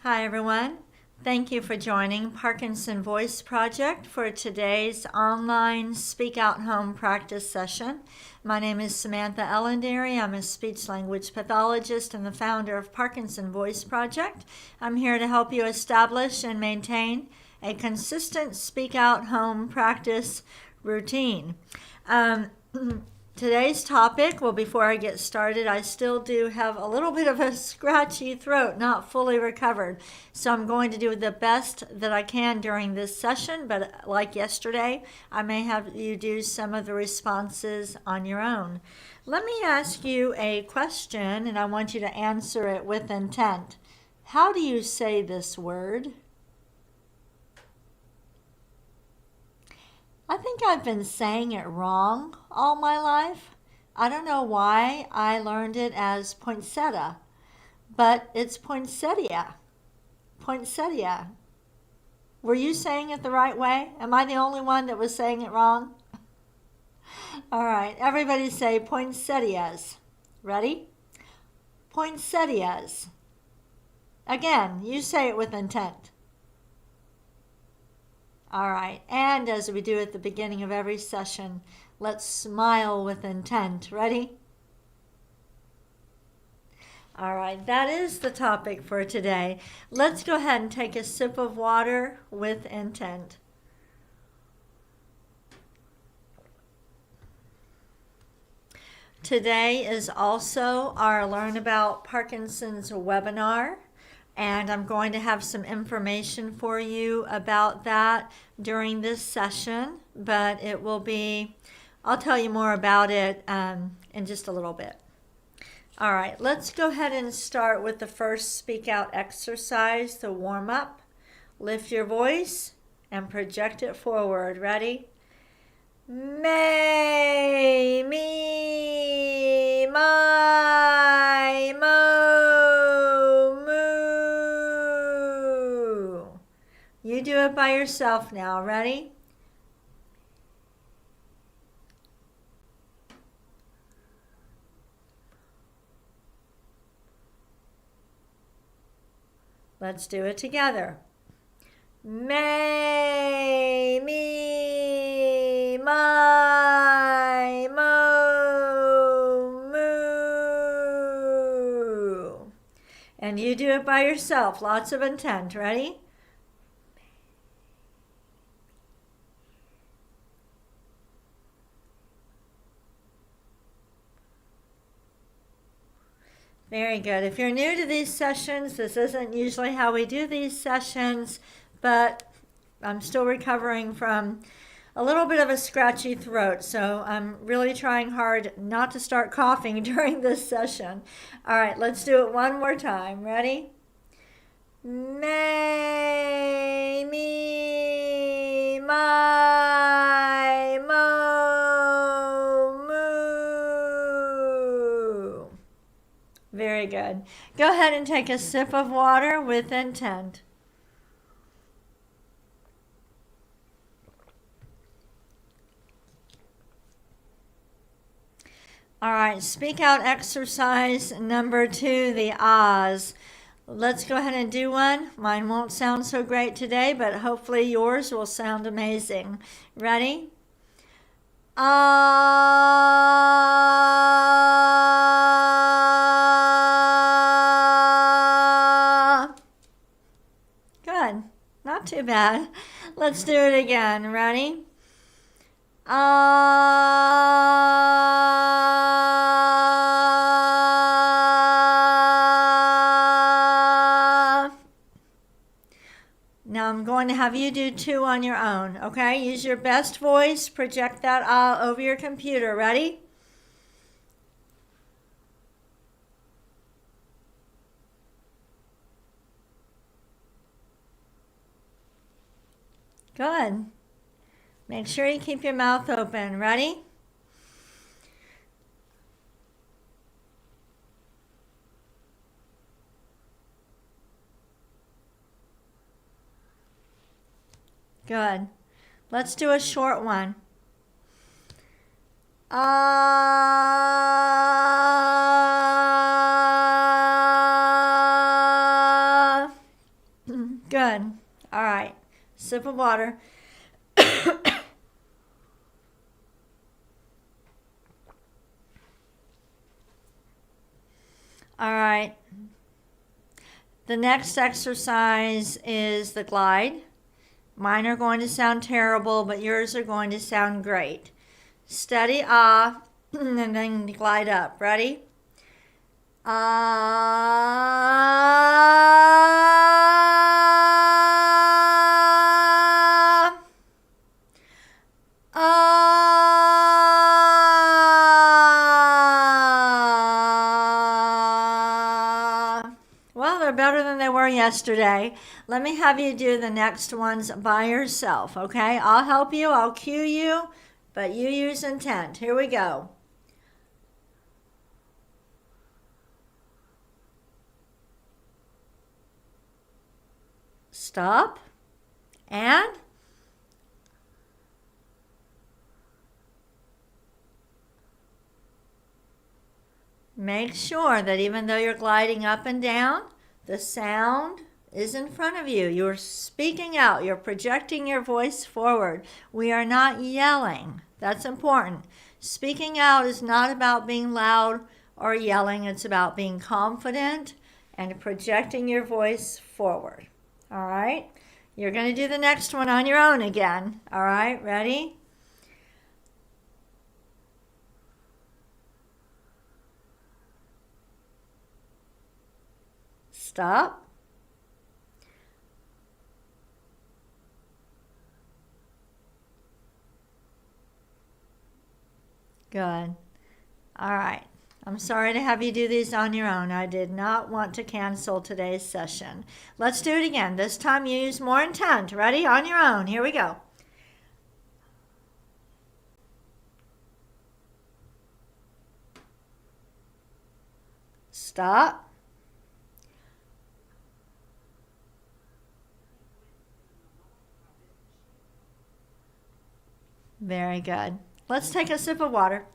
Hi everyone. Thank you for joining Parkinson Voice Project for today's online Speak Out Home practice session. My name is Samantha Ellendary. I'm a speech language pathologist and the founder of Parkinson Voice Project. I'm here to help you establish and maintain a consistent Speak Out Home practice routine. Today's topic, well, before I get started, I still do have a little bit of a scratchy throat, not fully recovered. So I'm going to do the best that I can during this session, but like yesterday, I may have you do some of the responses on your own. Let me ask you a question, and I want you to answer it with intent. How do you say this word? I think I've been saying it wrong all my life. I don't know why I learned it as poinsettia, but it's poinsettia. Poinsettia. Were you saying it the right way? Am I the only one that was saying it wrong? All right, everybody say poinsettias. Ready? Poinsettias. Again, you say it with intent. All right, and as we do at the beginning of every session, let's smile with intent. Ready? All right, that is the topic for today. Let's go ahead and take a sip of water with intent. Today is also our Learn About Parkinson's webinar. And I'm going to have some information for you about that during this session, but it will be, I'll tell you more about it in just a little bit. All right, let's go ahead and start with the first speak out exercise, the warm up. Lift your voice and project it forward. Ready? May, me, my, mo, moo. You do it by yourself now. Ready? Let's do it together. May, me, my, mo, moo. And you do it by yourself. Lots of intent. Ready? Very good. If you're new to these sessions, this isn't usually how we do these sessions, but I'm still recovering from a little bit of a scratchy throat, so I'm really trying hard not to start coughing during this session. All right, let's do it one more time. Ready? May, me, my, mo, moo. Very good. Go ahead and take a sip of water with intent. All right, speak out exercise number 2, the ahs. Let's go ahead and do one. Mine won't sound so great today, but hopefully yours will sound amazing. Ready? Ah. Good. Not too bad. Let's do it again. Ready? Now I'm going to have you do 2 on your own, okay? Use your best voice, project that over your computer. Ready? Good. Make sure you keep your mouth open. Ready? Good. Let's do a short one. Good. All right. Sip of water. All right. The next exercise is the glide. Mine are going to sound terrible, but yours are going to sound great. Steady ah, and then glide up. Ready? Ah. Well, they're better than they were yesterday. Let me have you do the next ones by yourself, okay? I'll help you, I'll cue you, but you use intent. Here we go. Stop. And make sure that even though you're gliding up and down, the sound is in front of you. You're speaking out. You're projecting your voice forward. We are not yelling. That's important. Speaking out is not about being loud or yelling. It's about being confident and projecting your voice forward. All right? You're going to do the next one on your own again. All right? Ready? Stop. Good. All right. I'm sorry to have you do these on your own. I did not want to cancel today's session. Let's do it again. This time you use more intent. Ready? On your own. Here we go. Stop. Very good. Let's take a sip of water.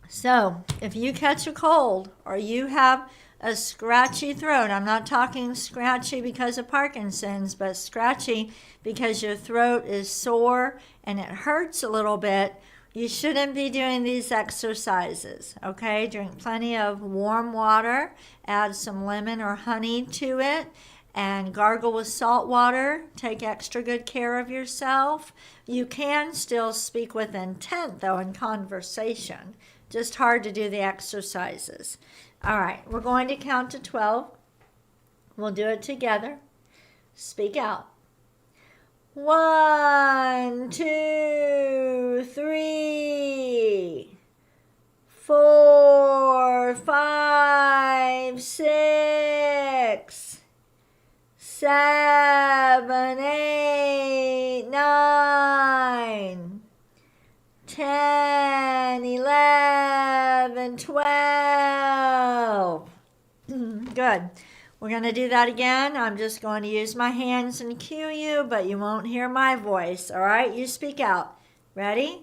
So, if you catch a cold or you have a scratchy throat, I'm not talking scratchy because of Parkinson's, but scratchy because your throat is sore and it hurts a little bit, you shouldn't be doing these exercises, okay? Drink plenty of warm water, add some lemon or honey to it, and gargle with salt water. Take extra good care of yourself. You can still speak with intent, though, in conversation. Just hard to do the exercises. All right, we're going to count to 12. We'll do it together. Speak out. 1, 2, 3, 4, 5, 6, 7, 8, 9, 10, 11, 12. Good. We're going to do that again. I'm just going to use my hands and cue you, but you won't hear my voice. All right? You speak out. Ready?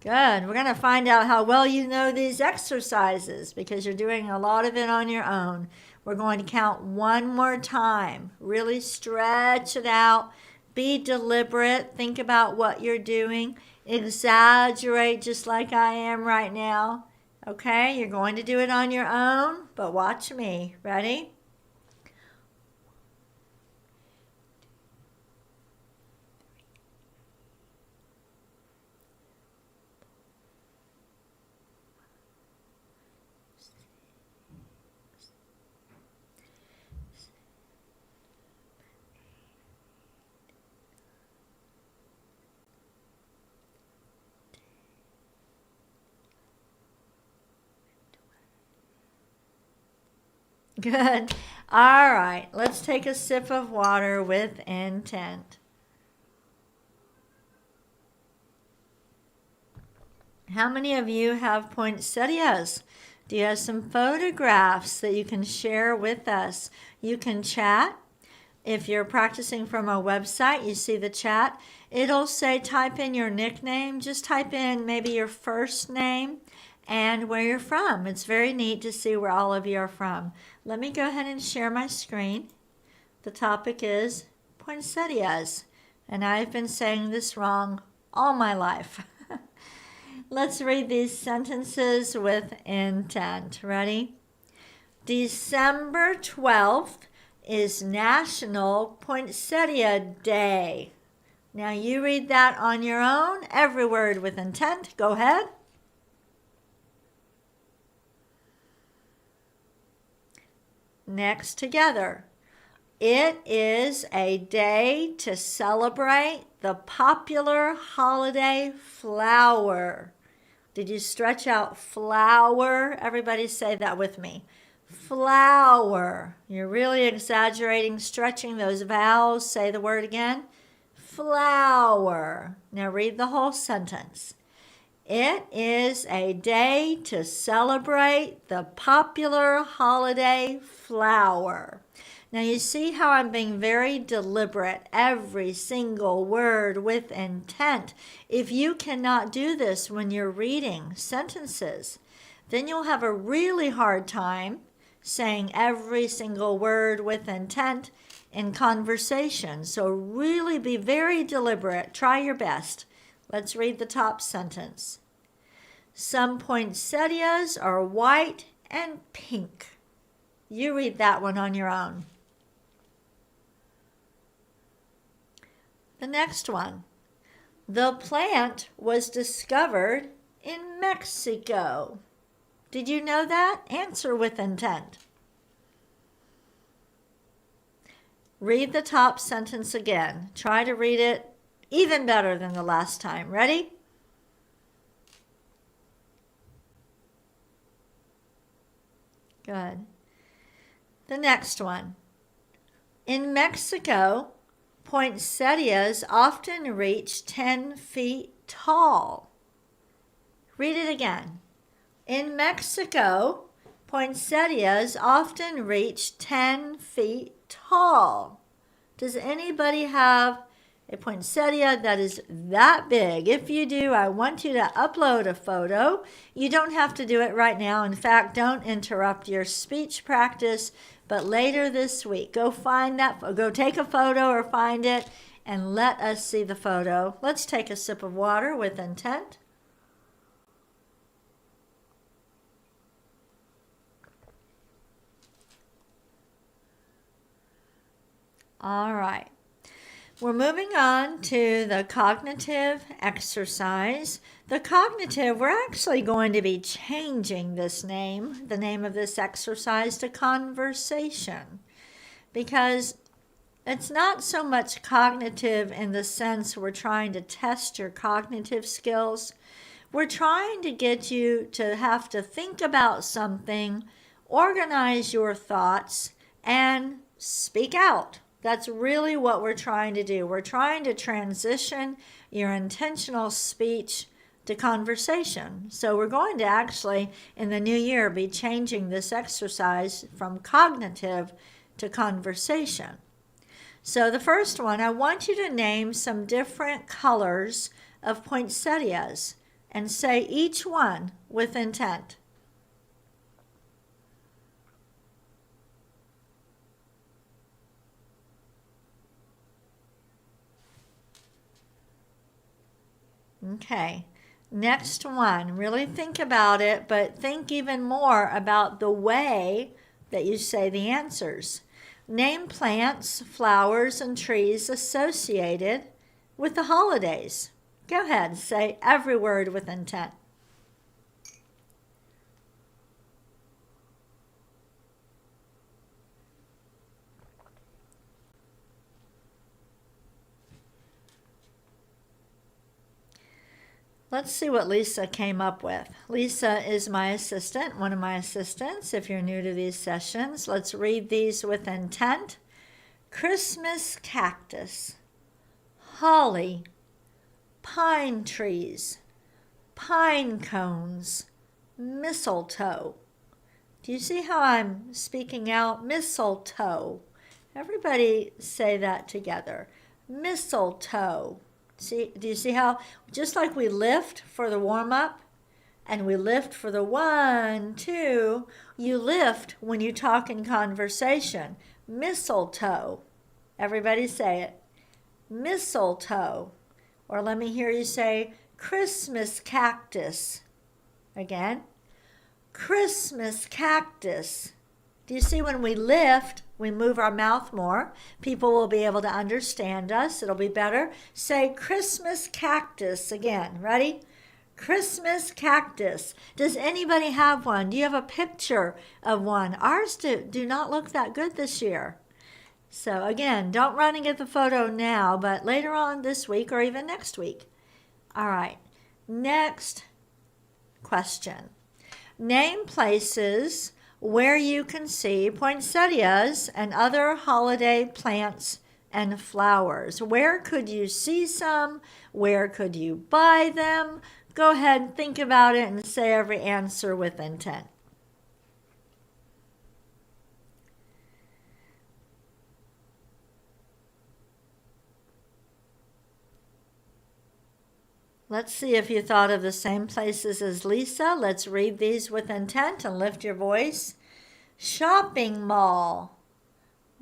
Good. We're going to find out how well you know these exercises because you're doing a lot of it on your own. We're going to count one more time. Really stretch it out. Be deliberate. Think about what you're doing. Exaggerate just like I am right now. Okay? You're going to do it on your own, but watch me. Ready? Good. All right, let's take a sip of water with intent. How many of you have poinsettias? Do you have some photographs that you can share with us? You can chat. If you're practicing from a website, you see the chat. It'll say type in your nickname. Just type in maybe your first name and where you're from. It's very neat to see where all of you are from. Let me go ahead and share my screen. The topic is poinsettias, and I've been saying this wrong all my life. Let's read these sentences with intent. Ready? December 12th is National Poinsettia Day. Now you read that on your own, every word with intent. Go ahead. Next together. It is a day to celebrate the popular holiday flower. Did you stretch out flower? Everybody say that with me. Flower. You're really exaggerating, stretching those vowels. Say the word again. Flower. Now read the whole sentence. It is a day to celebrate the popular holiday flower. Now you see how I'm being very deliberate, every single word with intent. If you cannot do this when you're reading sentences, then you'll have a really hard time saying every single word with intent in conversation. So really be very deliberate. Try your best. Let's read the top sentence. Some poinsettias are white and pink. You read that one on your own. The next one. The plant was discovered in Mexico. Did you know that? Answer with intent. Read the top sentence again. Try to read it even better than the last time. Ready? Good. The next one. In Mexico, poinsettias often reach 10 feet tall. Read it again. In Mexico, poinsettias often reach 10 feet tall. Does anybody have a poinsettia that is that big? If you do, I want you to upload a photo. You don't have to do it right now. In fact, don't interrupt your speech practice, but later this week, go take a photo or find it and let us see the photo. Let's take a sip of water with intent. All right. We're moving on to the cognitive exercise. The cognitive, we're actually going to be changing the name of this exercise to conversation, because it's not so much cognitive in the sense we're trying to test your cognitive skills. We're trying to get you to have to think about something, organize your thoughts, and speak out. That's really what we're trying to do. We're trying to transition your intentional speech to conversation. So we're going to actually, in the new year, be changing this exercise from cognitive to conversation. So the first one, I want you to name some different colors of poinsettias and say each one with intent. Okay, next one. Really think about it, but think even more about the way that you say the answers. Name plants, flowers, and trees associated with the holidays. Go ahead, say every word with intent. Let's see what Lisa came up with. Lisa is my assistant, one of my assistants. If you're new to these sessions, let's read these with intent. Christmas cactus, holly, pine trees, pine cones, mistletoe. Do you see how I'm speaking out? Mistletoe. Everybody say that together. Mistletoe. See, do you see how, just like we lift for the warm-up and we lift for the 1, 2, you lift when you talk in conversation. Mistletoe. Everybody say it. Mistletoe. Or let me hear you say Christmas cactus. Again. Christmas cactus. Do you see when we lift, we move our mouth more? People will be able to understand us. It'll be better. Say Christmas cactus again. Ready? Christmas cactus. Does anybody have one? Do you have a picture of one? Ours do not look that good this year. So again, don't run and get the photo now, but later on this week or even next week. All right. Next question. Name places where you can see poinsettias and other holiday plants and flowers. Where could you see some? Where could you buy them? Go ahead and think about it and say every answer with intent. Let's see if you thought of the same places as Lisa. Let's read these with intent and lift your voice. Shopping mall,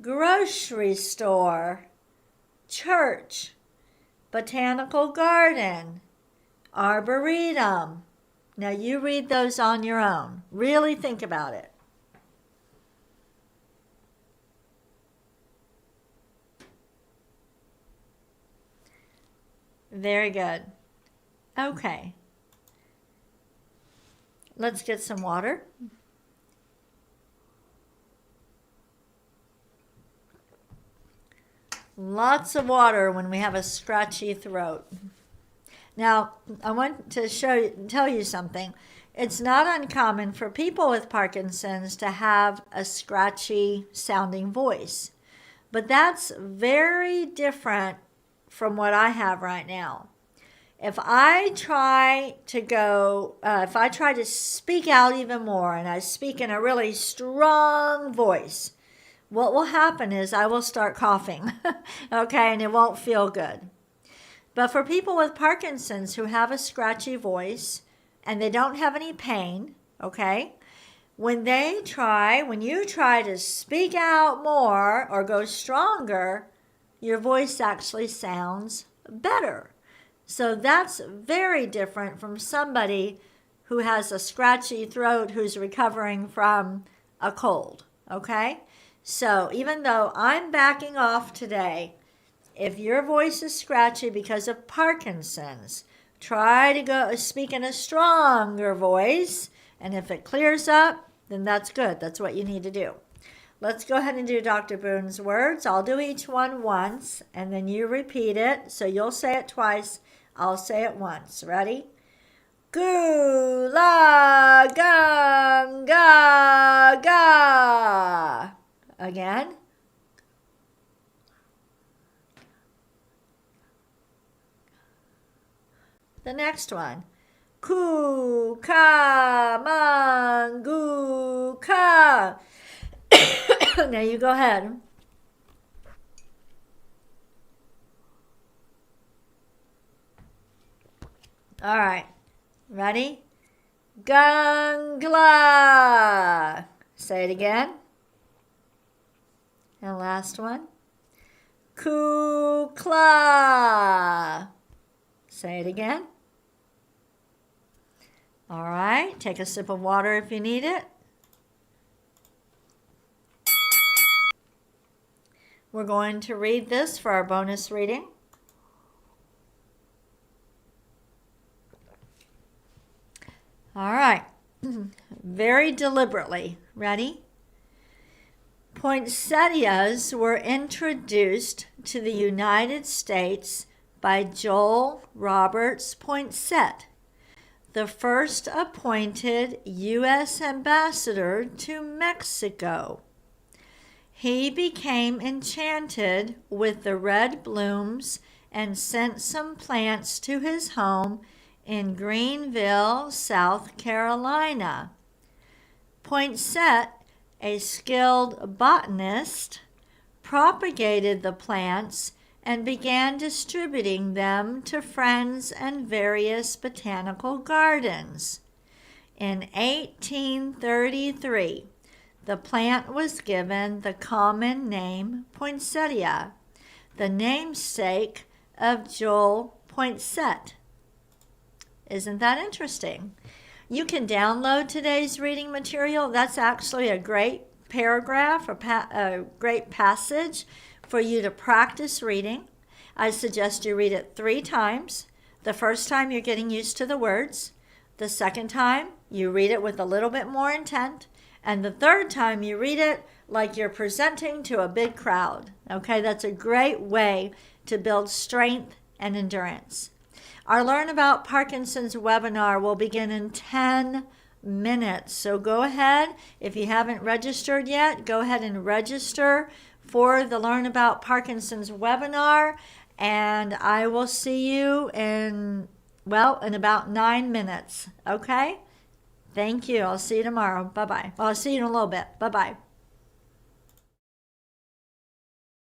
grocery store, church, botanical garden, arboretum. Now you read those on your own. Really think about it. Very good. Okay. Let's get some water. Lots of water when we have a scratchy throat. Now, I want to tell you something. It's not uncommon for people with Parkinson's to have a scratchy sounding voice, but that's very different from what I have right now. If I try to speak out even more and I speak in a really strong voice, what will happen is I will start coughing, okay, and it won't feel good. But for people with Parkinson's who have a scratchy voice and they don't have any pain, okay, when you try to speak out more or go stronger, your voice actually sounds better. So that's very different from somebody who has a scratchy throat who's recovering from a cold, okay? So even though I'm backing off today, if your voice is scratchy because of Parkinson's, try to speak in a stronger voice, and if it clears up, then that's good. That's what you need to do. Let's go ahead and do Dr. Boone's words. I'll do each one once, and then you repeat it. So you'll say it twice. I'll say it once. Ready? Goo, la, gung, ga, ga. Again. The next one. Ku, ka, man, gu, ka. Now you go ahead. All right. Ready? Gangla. Say it again. And last one. Kukla. Say it again. All right. Take a sip of water if you need it. We're going to read this for our bonus reading. All right. Very deliberately. Ready? Poinsettias were introduced to the United States by Joel Roberts Poinsett the first appointed U.S. ambassador to Mexico. He became enchanted with the red blooms and sent some plants to his home in Greenville, South Carolina. Poinsett, a skilled botanist, propagated the plants and began distributing them to friends and various botanical gardens. In 1833, the plant was given the common name Poinsettia, the namesake of Joel Poinsett. Isn't that interesting? You can download today's reading material. That's actually a great paragraph, a great passage for you to practice reading. I suggest you read it 3 times. The first time you're getting used to the words. The second time you read it with a little bit more intent. And the third time you read it like you're presenting to a big crowd. Okay, that's a great way to build strength and endurance. Our Learn About Parkinson's webinar will begin in 10 minutes. So go ahead, if you haven't registered yet, go ahead and register for the Learn About Parkinson's webinar. And I will see you in about 9 minutes. Okay? Thank you. I'll see you tomorrow. Bye-bye. Well, I'll see you in a little bit. Bye-bye.